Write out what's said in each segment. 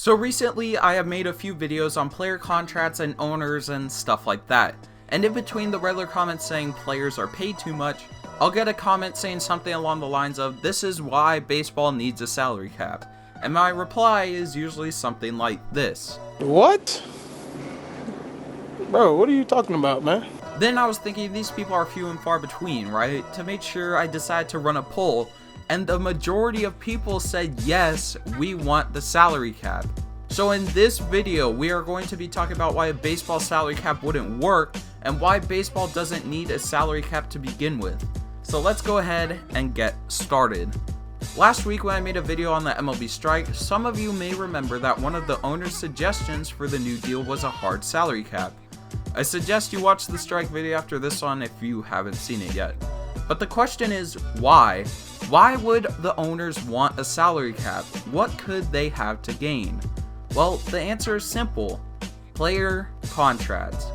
So recently I have made a few videos on player contracts and owners and stuff like that. And in between the regular comments saying players are paid too much, I'll get a comment saying something along the lines of, "This is why baseball needs a salary cap." And my reply is usually something like this. What? Bro, what are you talking about, man? Then I was thinking these people are few and far between, right? To make sure, I decided to run a poll, and the majority of people said yes, we want the salary cap. So in this video, we are going to be talking about why a baseball salary cap wouldn't work, and why baseball doesn't need a salary cap to begin with. So let's go ahead and get started. Last week when I made a video on the MLB strike, some of you may remember that one of the owner's suggestions for the new deal was a hard salary cap. I suggest you watch the strike video after this one if you haven't seen it yet. But the question is, why? Why would the owners want a salary cap? What could they have to gain? Well, the answer is simple. Player contracts.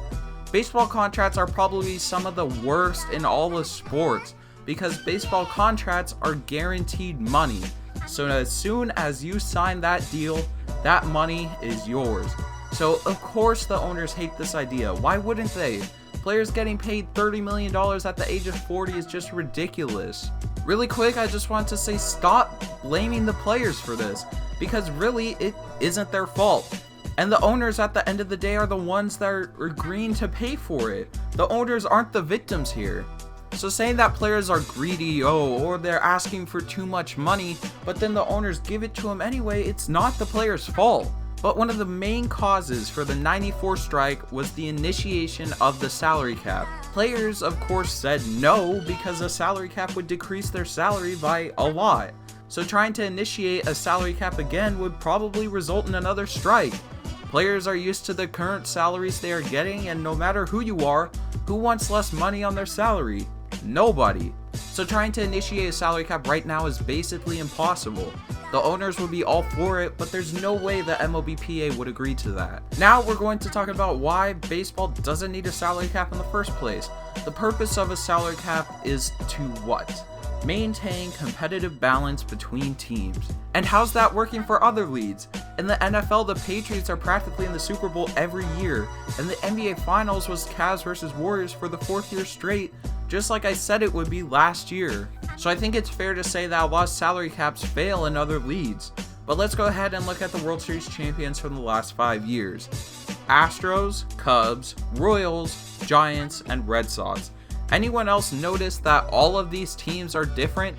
Baseball contracts are probably some of the worst in all of sports because baseball contracts are guaranteed money. So as soon as you sign that deal, that money is yours. So of course the owners hate this idea. Why wouldn't they? Players getting paid $30 million at the age of 40 is just ridiculous. Really quick, I just want to say stop blaming the players for this, because really it isn't their fault. And the owners at the end of the day are the ones that are agreeing to pay for it. The owners aren't the victims here. So saying that players are greedy, or they're asking for too much money, but then the owners give it to them anyway, it's not the players' fault. But one of the main causes for the '94 strike was the initiation of the salary cap. Players, of course, said no because a salary cap would decrease their salary by a lot. So trying to initiate a salary cap again would probably result in another strike. Players are used to the current salaries they are getting, and no matter who you are, who wants less money on their salary? Nobody. So trying to initiate a salary cap right now is basically impossible. The owners would be all for it, but there's no way the MLBPA would agree to that. Now we're going to talk about why baseball doesn't need a salary cap in the first place. The purpose of a salary cap is to what? Maintain competitive balance between teams. And how's that working for other leagues? In the NFL, the Patriots are practically in the Super Bowl every year, and the NBA Finals was Cavs versus Warriors for the 4th year straight, just like I said it would be last year. So I think it's fair to say that a lot of salary caps fail in other leagues. But let's go ahead and look at the World Series champions from the last 5 years. Astros, Cubs, Royals, Giants, and Red Sox. Anyone else notice that all of these teams are different?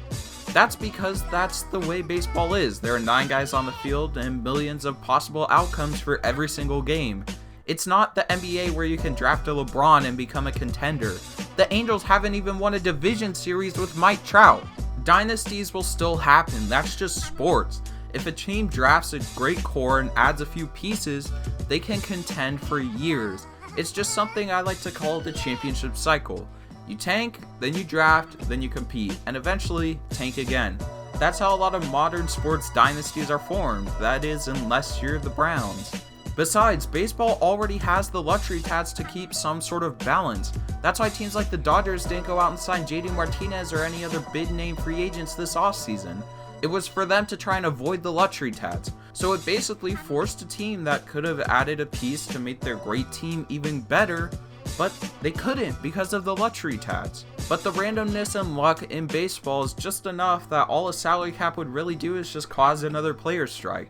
That's because that's the way baseball is. There are 9 guys on the field and millions of possible outcomes for every single game. It's not the NBA where you can draft a LeBron and become a contender. The Angels haven't even won a division series with Mike Trout. Dynasties will still happen, that's just sports. If a team drafts a great core and adds a few pieces, they can contend for years. It's just something I like to call the championship cycle. You tank, then you draft, then you compete, and eventually tank again. That's how a lot of modern sports dynasties are formed, that is, unless you're the Browns. Besides, baseball already has the luxury tax to keep some sort of balance. That's why teams like the Dodgers didn't go out and sign JD Martinez or any other big-name free agents this offseason. It was for them to try and avoid the luxury tax. So it basically forced a team that could have added a piece to make their great team even better, but they couldn't because of the luxury tax. But the randomness and luck in baseball is just enough that all a salary cap would really do is just cause another player strike.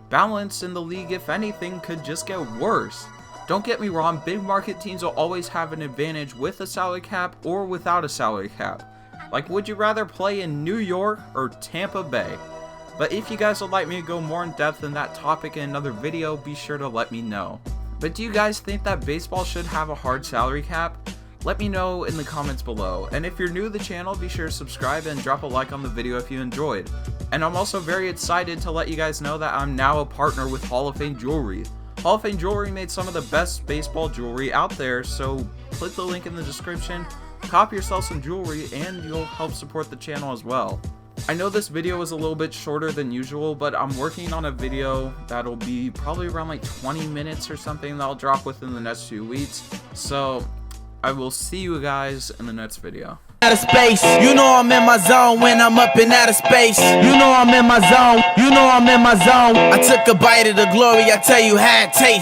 Balance in the league, if anything, could just get worse. Don't get me wrong, big market teams will always have an advantage with a salary cap or without a salary cap. Like, would you rather play in New York or Tampa Bay? But if you guys would like me to go more in depth in that topic in another video, be sure to let me know. But do you guys think that baseball should have a hard salary cap? Let me know in the comments below. And if you're new to the channel, be sure to subscribe and drop a like on the video if you enjoyed. And I'm also very excited to let you guys know that I'm now a partner with Hall of Fame Jewelry. Hall of Fame Jewelry made some of the best baseball jewelry out there, so click the link in the description, cop yourself some jewelry, and you'll help support the channel as well. I know this video was a little bit shorter than usual, but I'm working on a video that'll be probably around like 20 minutes or something that I'll drop within the next few weeks. So I will see you guys in the next video. outer space. You know I'm in my zone when I'm up in outer space. You know I'm in my zone. You know I'm in my zone. I took a bite of the glory, I tell you how it tastes.